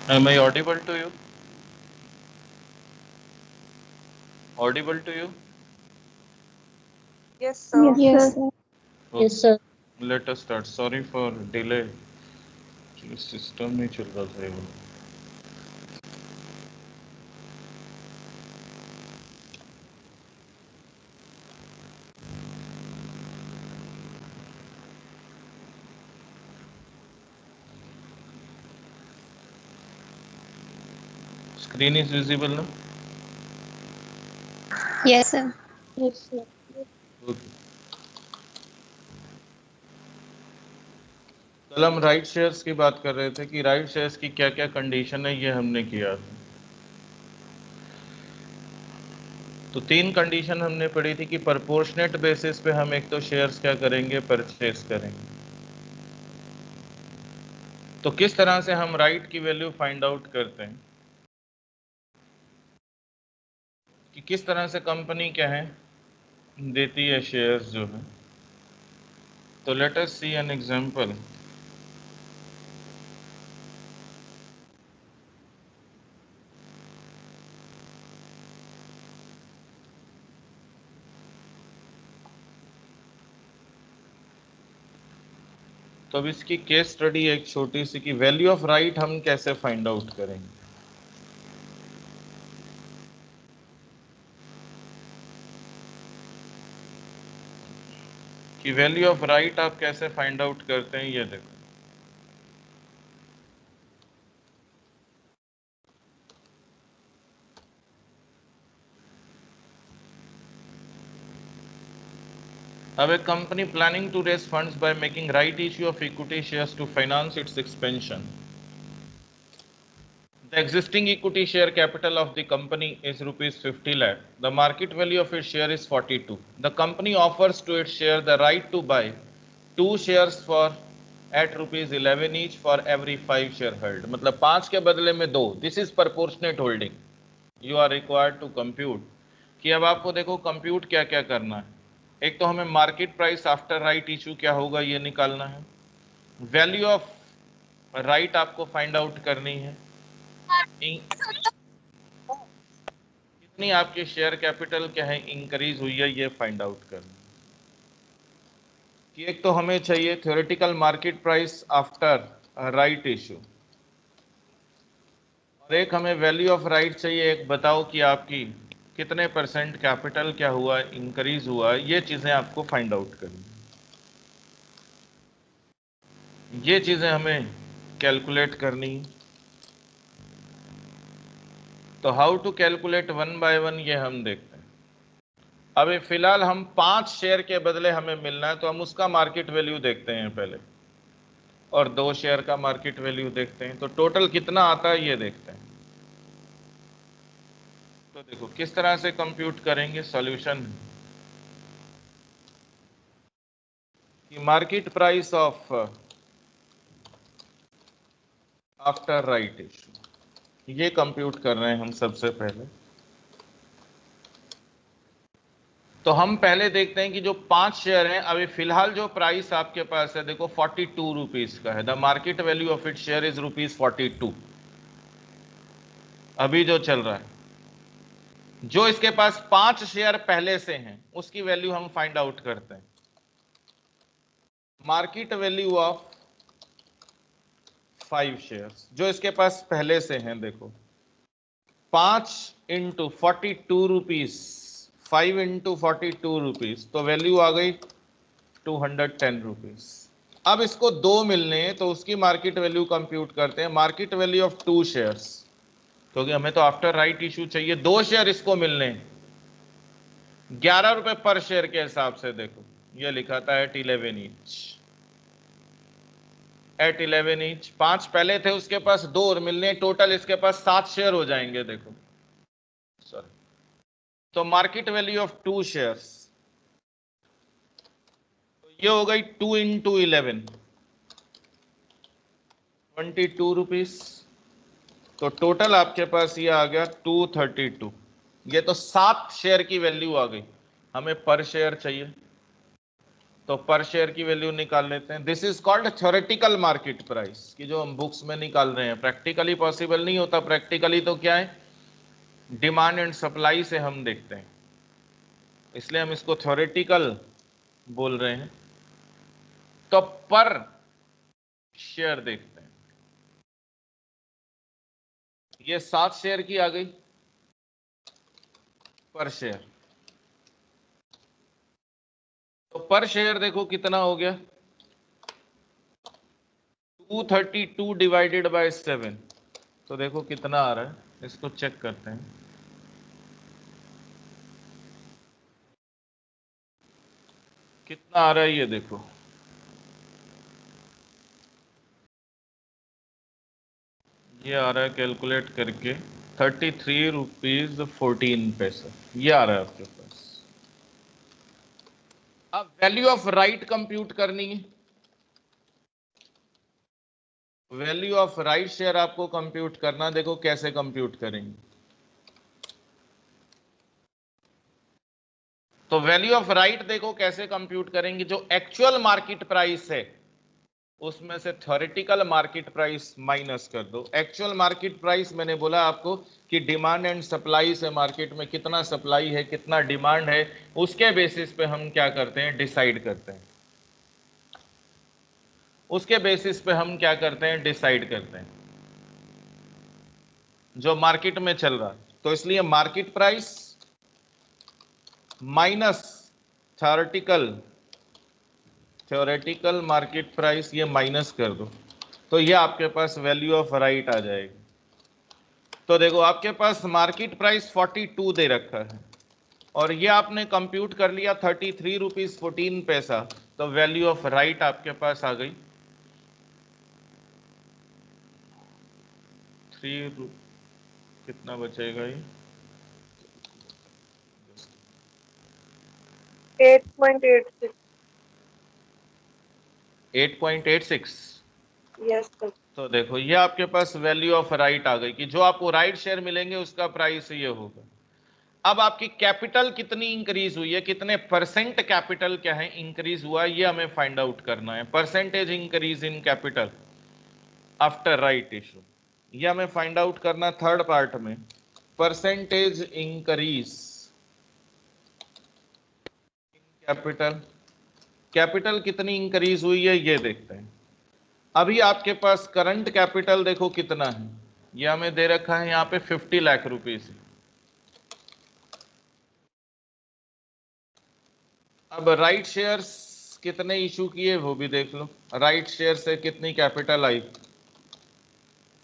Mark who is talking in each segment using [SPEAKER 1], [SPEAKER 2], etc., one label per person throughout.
[SPEAKER 1] Am I audible to you? Audible to you?
[SPEAKER 2] Yes, sir.
[SPEAKER 3] Yes, sir.
[SPEAKER 1] Okay.
[SPEAKER 4] Yes, sir.
[SPEAKER 1] Let us start. Sorry for delay. System नहीं चल रहा था वो. Screen is visible now?
[SPEAKER 3] Yes, sir.
[SPEAKER 4] Yes, sir.
[SPEAKER 1] Okay. कल हम right shares की बात कर रहे थे कि राइट शेयर्स की क्या क्या कंडीशन है, ये हमने किया था. तो 3 कंडीशन हमने पढ़ी थी कि प्रोपोर्शनेट बेसिस पे हम एक तो शेयर्स क्या करेंगे, परचेस करेंगे. तो किस तरह से हम राइट की वैल्यू फाइंड आउट करते हैं कि किस तरह से कंपनी क्या है देती है शेयर्स जो है. तो let us see an example. तो अब इसकी केस स्टडी एक छोटी सी कि वैल्यू ऑफ राइट हम कैसे फाइंड आउट करेंगे. कि वैल्यू ऑफ राइट आप कैसे फाइंड आउट करते हैं, ये देखो. अब a company planning to raise funds by making right issue of equity shares to finance its expansion. The existing equity share capital of the company is rupees 50 lakh. The market value of its share is 42. The company offers to its share the right to buy 2 shares for at rupees 11 each for every 5 share held. मतलब 5 के बदले में 2. This is proportionate holding. You are required to compute. कि अब आपको देखो compute क्या क्या करना है. एक तो हमें market price after right issue क्या होगा ये निकालना है. वैल्यू ऑफ राइट आपको फाइंड आउट करनी है. कितनी आपकी शेयर कैपिटल क्या है इंक्रीज हुई है ये फाइंड आउट करना. कि एक तो हमें चाहिए theoretical market price after right issue और एक हमें वैल्यू ऑफ राइट चाहिए. एक बताओ कि आपकी कितने परसेंट कैपिटल क्या हुआ इंक्रीज हुआ. ये चीजें आपको फाइंड आउट करनी. ये चीजें हमें कैलकुलेट करनी. तो how to calculate one by one ये हम देखते हैं. अभी फिलहाल हम 5 शेयर के बदले हमें मिलना है तो हम उसका मार्केट वैल्यू देखते हैं पहले और 2 शेयर का मार्केट वैल्यू देखते हैं. तो टोटल कितना आता है ये देखते हैं. तो देखो किस तरह से कंप्यूट करेंगे. सॉल्यूशन कि market price of after right issue ये कंप्यूट कर रहे हैं हम सबसे पहले. तो हम पहले देखते हैं कि जो 5 शेयर हैं अभी फिलहाल जो प्राइस आपके पास है देखो 42 रुपीज का है. The market value of it share is rupees 42 अभी जो चल रहा है. जो इसके पास 5 शेयर पहले से हैं उसकी वैल्यू हम फाइंड आउट करते हैं. मार्केट वैल्यू ऑफ 5 शेयर्स जो इसके पास पहले से हैं देखो 5 इंटू 42 रुपीज 5 इंटू 42 रुपीज तो वैल्यू आ गई 210 रुपीज. अब इसको 2 मिलने हैं तो उसकी मार्केट वैल्यू कंप्यूट करते हैं. मार्केट वैल्यू ऑफ 2 शेयर्स क्योंकि हमें तो आफ्टर राइट इशू चाहिए. 2 शेयर इसको मिलने हैं 11 रुपए पर शेयर के हिसाब से. देखो ये लिखा था एट 11 ईच. एट 11 ईच 5 पहले थे उसके पास 2 और मिलने टोटल इसके पास 7 शेयर हो जाएंगे. देखो सॉरी. तो मार्केट वैल्यू ऑफ 2 शेयर्स ये हो गई 2 इंटू 11 22 रुपीज. तो टोटल आपके पास ये आ गया 232. ये तो 7 शेयर की वैल्यू आ गई. हमें पर शेयर चाहिए तो पर शेयर की वैल्यू निकाल लेते हैं। This is called theoretical market price, कि जो हम बुक्स में निकाल रहे हैं। प्रैक्टिकली पॉसिबल नहीं होता। प्रैक्टिकली तो क्या है, डिमांड एंड सप्लाई से हम देखते हैं, इसलिए हम इसको थ्योरेटिकल बोल रहे हैं। तो पर शेयर देखते हैं। ये 7 शेयर की आ गई पर शेयर। तो पर शेयर देखो कितना हो गया, 232 डिवाइडेड बाय 7। तो देखो कितना आ रहा है, इसको चेक करते हैं। कितना आ रहा है ये देखो, ये आ रहा है कैलकुलेट करके 33 रुपीज 14 पैसा, ये आ रहा है आपके पास। अब वैल्यू ऑफ राइट कंप्यूट करनी है। वैल्यू ऑफ राइट शेयर आपको कंप्यूट करना, देखो कैसे कंप्यूट करेंगे। तो वैल्यू ऑफ राइट देखो कैसे कंप्यूट करेंगे, जो एक्चुअल मार्केट प्राइस है उसमें से थ्योरेटिकल मार्केट प्राइस माइनस कर दो। एक्चुअल मार्केट प्राइस मैंने बोला आपको कि डिमांड एंड सप्लाई से मार्केट में कितना सप्लाई है कितना डिमांड है, उसके बेसिस पे हम क्या करते हैं, डिसाइड करते हैं। उसके बेसिस पे हम क्या करते हैं, डिसाइड करते हैं जो मार्केट में चल रहा है। तो इसलिए market price minus theoretical market price, ये माइनस कर दो, तो ये आपके पास वैल्यू ऑफ राइट आ जाएगी। तो देखो आपके पास मार्केट प्राइस 42 दे रखा है और ये आपने कंप्यूट कर लिया 33 रुपीज 14 पैसा। तो वैल्यू ऑफ राइट आपके पास आ गई 3 कितना बचेगा ये,
[SPEAKER 2] 8.86।
[SPEAKER 1] 8.86।
[SPEAKER 2] Yes sir.
[SPEAKER 1] तो देखो ये आपके पास वैल्यू ऑफ राइट आ गई कि जो आपको राइट शेयर मिलेंगे उसका प्राइस ये होगा। अब आपकी कैपिटल कितनी इंक्रीज हुई है, कितने परसेंट कैपिटल क्या है इंक्रीज हुआ है, ये हमें फाइंड आउट करना है। Percentage increase in capital after right issue, ये हमें फाइंड आउट करना थर्ड पार्ट में। Percentage increase in capital, capital कितनी इंक्रीज हुई है ये देखते हैं। अभी आपके पास करंट कैपिटल देखो कितना है, ये हमें दे रखा है यहाँ पे 50 लाख रुपीज। अब राइट शेयर्स कितने इशू किए वो भी देख लो। राइट शेयर से कितनी कैपिटल आई,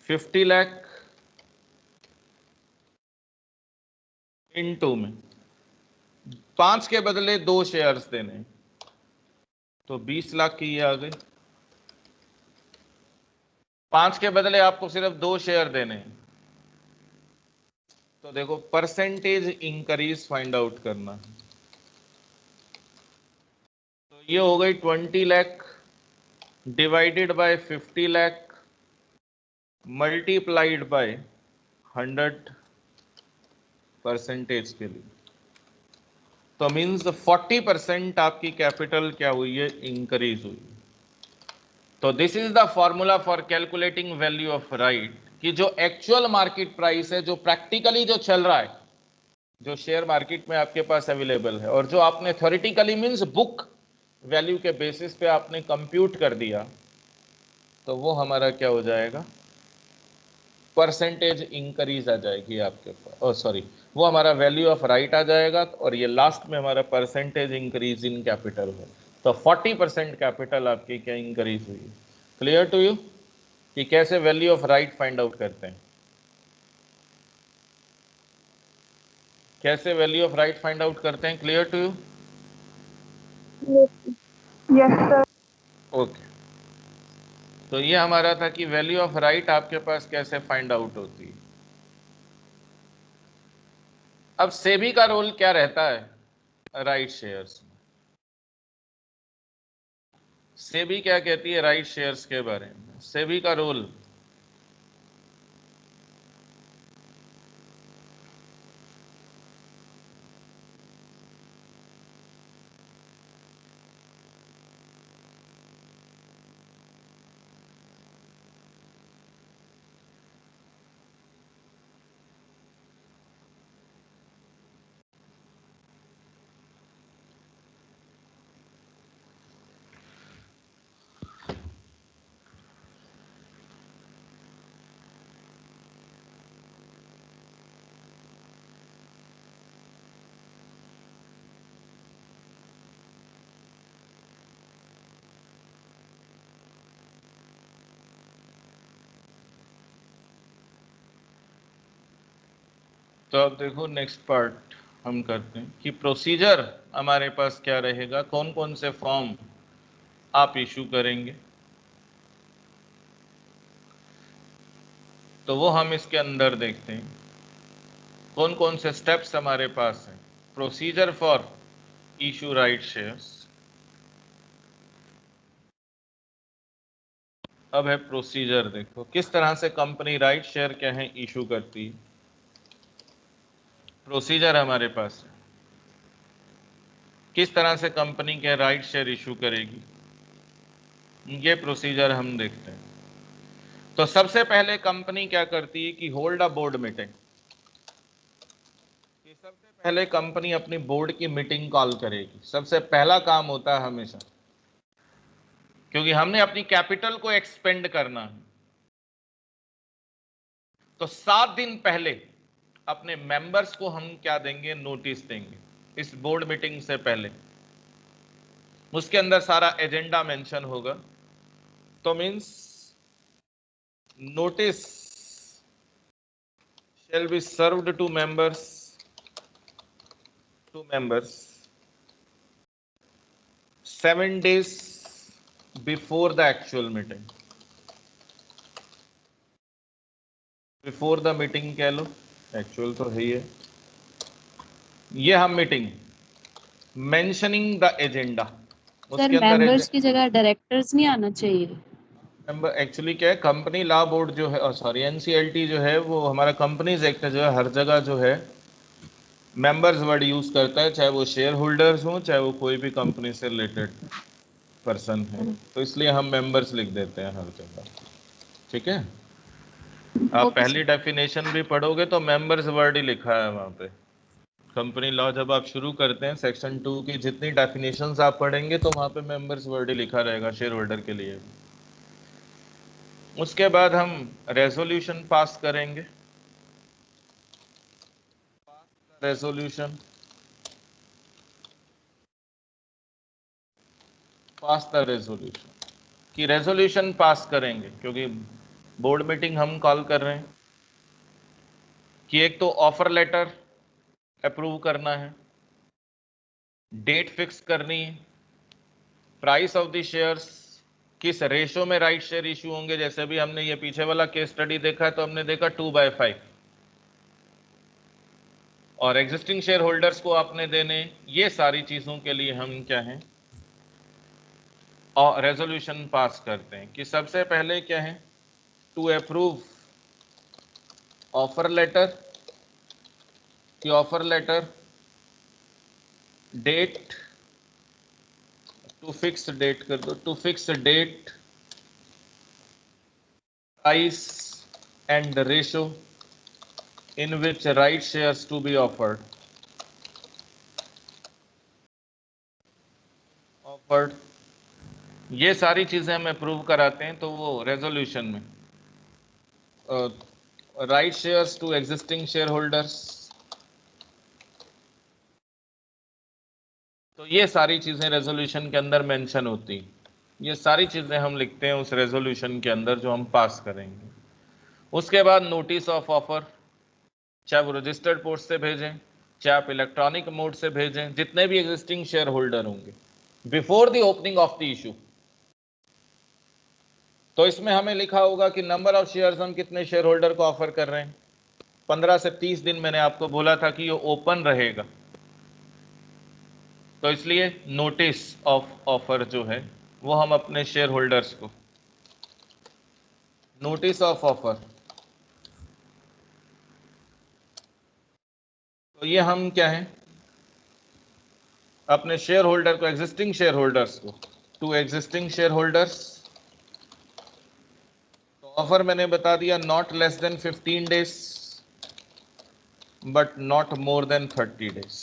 [SPEAKER 1] 50 लाख इन टू में 5 के बदले 2 शेयर्स देने, तो 20 लाख की ये आ गई। 5 के बदले आपको सिर्फ 2 शेयर देने हैं। तो देखो परसेंटेज इंक्रीज फाइंड आउट करना, तो ये हो गई 20 lakh divided by 50 lakh multiplied by 100 percentage के लिए। तो मीन्स 40% आपकी कैपिटल क्या हुई है, इंक्रीज हुई। तो this is the formula for calculating value of right, कि जो एक्चुअल मार्केट प्राइस है, जो प्रैक्टिकली जो चल रहा है, जो शेयर मार्केट में आपके पास अवेलेबल है, और जो आपने थ्योरेटिकली मीन्स बुक वैल्यू के बेसिस पे आपने कंप्यूट कर दिया, तो वो हमारा क्या हो जाएगा, परसेंटेज इंक्रीज आ जाएगी आपके पास। ओ सॉरी, वो हमारा वैल्यू ऑफ राइट आ जाएगा, और ये लास्ट में हमारा परसेंटेज इंक्रीज इन कैपिटल है। तो 40% कैपिटल आपकी क्या इंक्रीज हुई। क्लियर टू यू कि कैसे value of right find out करते हैं, कैसे value of right find out करते हैं। Clear to you?
[SPEAKER 2] Yes sir.
[SPEAKER 1] Okay, तो ये हमारा था कि वैल्यू ऑफ राइट आपके पास कैसे फाइंड आउट होती है। अब सेबी का रोल क्या रहता है राइट शेयर्स में, सेबी क्या कहती है राइट शेयर्स के बारे में। सेबी का रोल, तो अब देखो नेक्स्ट पार्ट हम करते हैं कि प्रोसीजर हमारे पास क्या रहेगा, कौन कौन से फॉर्म आप इशू करेंगे, तो वो हम इसके अंदर देखते हैं कौन कौन से स्टेप्स हमारे पास हैं। Procedure for issue right shares. अब है प्रोसीजर, देखो किस तरह से कंपनी राइट शेयर क्या है इशू करती है। प्रोसीजर हमारे पास है, किस तरह से कंपनी के राइट शेयर इशू करेगी, ये प्रोसीजर हम देखते हैं। तो सबसे पहले कंपनी क्या करती है कि होल्ड अ बोर्ड मीटिंग। सबसे पहले कंपनी अपनी बोर्ड की मीटिंग कॉल करेगी, सबसे पहला काम होता है हमेशा, क्योंकि हमने अपनी कैपिटल को एक्सपेंड करना है। तो 7 दिन पहले अपने मेंबर्स को हम क्या देंगे, नोटिस देंगे इस बोर्ड मीटिंग से पहले। उसके अंदर सारा एजेंडा मेंशन होगा। तो means notice shall be served to members 7 days before the actual meeting। Before the meeting कह लो, एक्चुअल तो है ही है। ये हम meeting mentioning the agenda,
[SPEAKER 3] sir members की जगह डायरेक्टर्स नहीं आना चाहिए?
[SPEAKER 1] एक्चुअली क्या है, कंपनी लॉ बोर्ड जो है, सॉरी एनसीएलटी जो है, वो हमारा कंपनीज एक्ट जो है हर जगह जो है मेंबर्स वर्ड यूज करता है, चाहे वो शेयर होल्डर्स हो, चाहे वो कोई भी कंपनी से रिलेटेड पर्सन है। तो इसलिए हम मेंबर्स लिख देते हैं हर जगह। ठीक है, आप पहली डेफिनेशन भी पढ़ोगे तो मेंबर्स वर्ड ही लिखा है वहां पे। कंपनी लॉ जब आप शुरू करते हैं सेक्शन 2 की जितनी डेफिनेशंस आप पढ़ेंगे तो वहां पे मेंबर्स वर्ड ही लिखा रहेगा शेयर होल्डर के लिए। उसके बाद हम रेजोल्यूशन पास करेंगे। रेजोल्यूशन पास द रेजोल्यूशन कि रेजोल्यूशन पास करेंगे, क्योंकि बोर्ड मीटिंग हम कॉल कर रहे हैं कि एक तो ऑफर लेटर अप्रूव करना है, डेट फिक्स करनी है, प्राइस ऑफ द शेयर्स, किस रेशो में राइट शेयर इशू होंगे। जैसे भी हमने ये पीछे वाला केस स्टडी देखा है तो हमने देखा 2/5, और एग्जिस्टिंग शेयर होल्डर्स को आपने देने। ये सारी चीजों के लिए हम क्या है और रेजोल्यूशन पास करते हैं कि सबसे पहले क्या है, टू अप्रूव ऑफर लेटर, कि offer letter date, to fix date कर दो, to fix date, price and ratio in which right shares to be offered। ये सारी चीजें हम अप्रूव कराते हैं तो वो रेजोल्यूशन में right shares to existing shareholders, तो ये सारी चीजें रेजोल्यूशन के अंदर मेंशन होती हैं। ये सारी चीजें हम लिखते हैं उस रेजोल्यूशन के अंदर जो हम पास करेंगे। उसके बाद नोटिस ऑफ ऑफर, चाहे वो रजिस्टर्ड पोस्ट से भेजें, चाहे आप इलेक्ट्रॉनिक मोड से भेजें, जितने भी एग्जिस्टिंग शेयर होल्डर होंगे before the opening of the issue. तो इसमें हमें लिखा होगा कि नंबर ऑफ शेयर्स हम कितने शेयर होल्डर को ऑफर कर रहे हैं। 15 से 30 दिन मैंने आपको बोला था कि ये ओपन रहेगा, तो इसलिए नोटिस ऑफ ऑफर जो है वो हम अपने शेयर होल्डर्स को, नोटिस ऑफ ऑफर, तो ये हम क्या है अपने शेयर होल्डर को, एग्जिस्टिंग शेयर होल्डर्स को, टू एग्जिस्टिंग शेयर होल्डर्स। तो ऑफर मैंने बता दिया, not less than 15 days but not more than 30 days.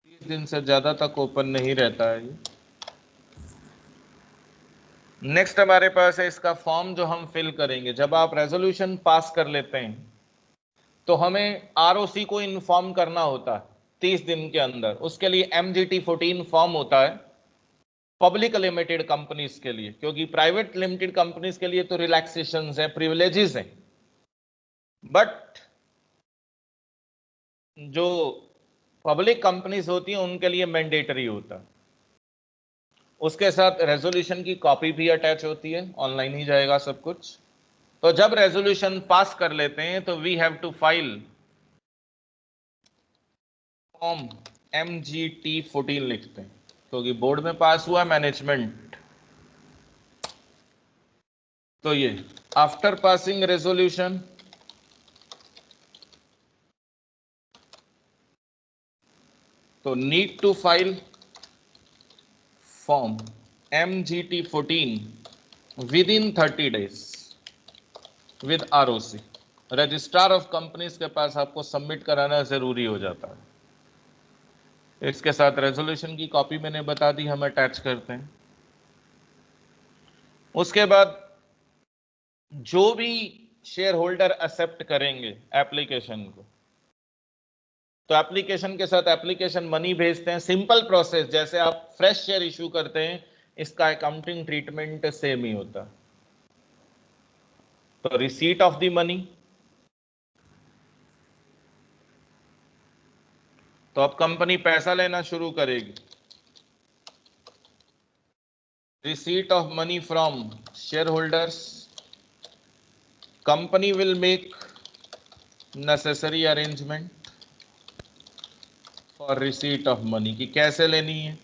[SPEAKER 1] 30 दिन से ज्यादा तक ओपन नहीं रहता है ये। नेक्स्ट हमारे पास है इसका फॉर्म जो हम फिल करेंगे। जब आप रेजोल्यूशन पास कर लेते हैं तो हमें आरओसी को इन्फॉर्म करना होता है 30 दिन के अंदर। उसके लिए MGT 14 फॉर्म होता है पब्लिक लिमिटेड कंपनीज के लिए, क्योंकि प्राइवेट लिमिटेड कंपनीज के लिए तो रिलैक्सेशन है, प्रिविलेजेस हैं। बट जो पब्लिक कंपनीज होती हैं उनके लिए मैंडेटरी होता है। उसके साथ रेजोल्यूशन की कॉपी भी अटैच होती है, ऑनलाइन ही जाएगा सब कुछ। तो जब रेजोल्यूशन पास कर लेते हैं तो we have to file form MGT 14 लिखते हैं, क्योंकि बोर्ड में पास हुआ मैनेजमेंट। तो ये आफ्टर पासिंग रेजोल्यूशन तो need to file form MGT 14 within 30 days with ROC। Registrar of companies के पास आपको सबमिट कराना जरूरी हो जाता है। इसके साथ रेजोल्यूशन की कॉपी मैंने बता दी, हम अटैच करते हैं। उसके बाद जो भी शेयर होल्डर एक्सेप्ट करेंगे एप्लीकेशन को, तो एप्लीकेशन के साथ एप्लीकेशन मनी भेजते हैं। सिंपल प्रोसेस, जैसे आप फ्रेश शेयर इशू करते हैं, इसका अकाउंटिंग ट्रीटमेंट सेम ही होता। तो रिसीट ऑफ द मनी, तो अब कंपनी पैसा लेना शुरू करेगी। Receipt of money from share holders, company will make necessary arrangement for receipt of money, कि कैसे लेनी है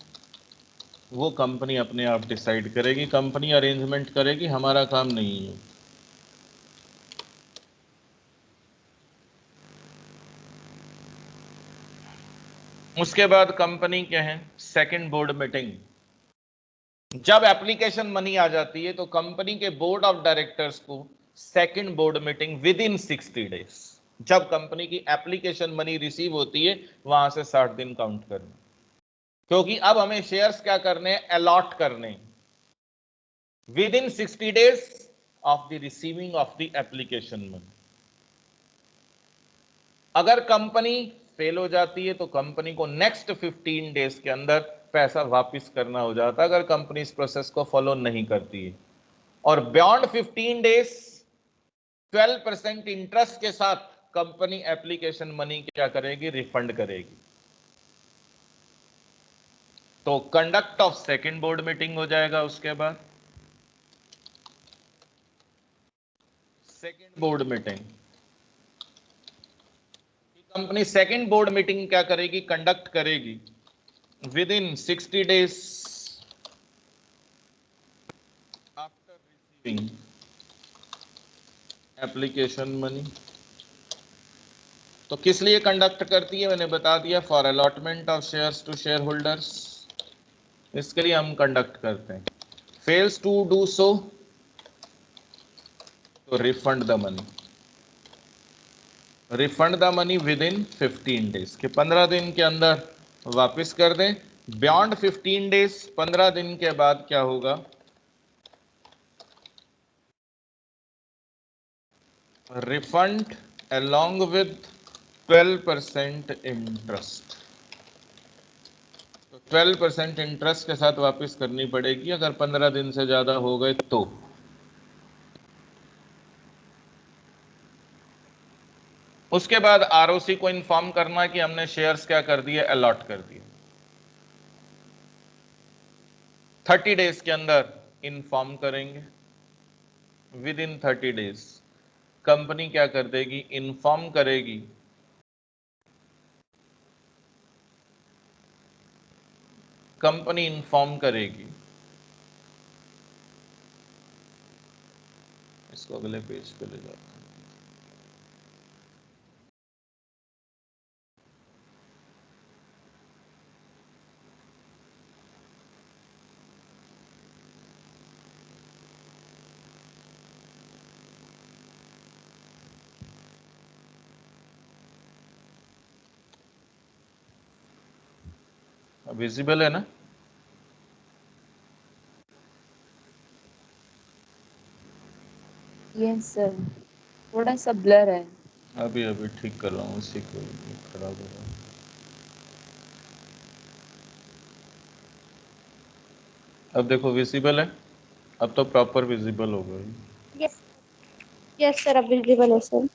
[SPEAKER 1] वो कंपनी अपने आप डिसाइड करेगी, कंपनी अरेंजमेंट करेगी, हमारा काम नहीं है। उसके बाद कंपनी क्या है, सेकंड बोर्ड मीटिंग। जब एप्लीकेशन मनी आ जाती है तो कंपनी के बोर्ड ऑफ डायरेक्टर्स को second board meeting with in 60 days, जब कंपनी की एप्लीकेशन मनी रिसीव होती है वहां से 60 दिन काउंट करना, क्योंकि अब हमें शेयर्स क्या करने हैं, अलॉट करने with in 60 days of the receiving of the application money. अगर कंपनी फेल हो जाती है तो कंपनी को नेक्स्ट 15 days के अंदर पैसा वापस करना हो जाता है, अगर कंपनी इस प्रोसेस को फॉलो नहीं करती है। और बियॉन्ड 15 days 12% इंटरेस्ट के साथ कंपनी एप्लीकेशन मनी क्या करेगी, रिफंड करेगी। तो conduct of second board meeting हो जाएगा। उसके बाद second board meeting, company second board meeting क्या करेगी, कंडक्ट करेगी within 60 days after receiving application money. तो किस लिए कंडक्ट करती है मैंने बता दिया, for allotment of shares to shareholders, इसके लिए हम कंडक्ट करते हैं। फेल्स टू डू सो तो refund the money, refund the money with in 15 days, के 15 दिन के अंदर वापस कर दें। बियॉन्ड 15 days 15 दिन के बाद क्या होगा, रिफंड along with 12% इंटरेस्ट। तो 12% इंटरेस्ट के साथ वापस करनी पड़ेगी अगर 15 दिन से ज्यादा हो गए तो। उसके बाद ROC को इन्फॉर्म करना है कि हमने शेयर्स क्या कर दिए, अलॉट कर दिए। 30 days के अंदर इन्फॉर्म करेंगे। विद इन 30 days कंपनी क्या कर देगी, इन्फॉर्म करेगी कंपनी इन्फॉर्म करेगी। इसको अगले पेज पे ले जाते हैं। विजिबल है ना?
[SPEAKER 3] यस सर, थोड़ा सा ब्लर है।
[SPEAKER 1] अभी अभी ठीक कर रहा हूँ, उसी को खराब हो रहा है। अब देखो विजिबल है, अब तो प्रॉपर विजिबल हो गई।
[SPEAKER 2] Yes. Yes, sir. Visible है sir.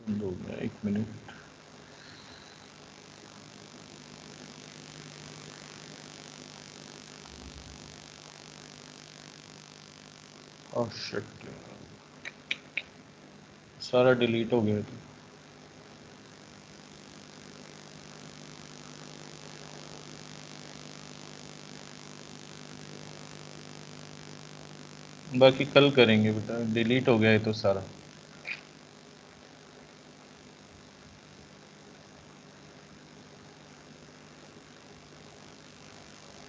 [SPEAKER 1] बंद हो गया, 1 मिनट। ओह शिट, सारा डिलीट हो गया था। बाकी कल करेंगे बेटा, डिलीट हो गया है तो सारा।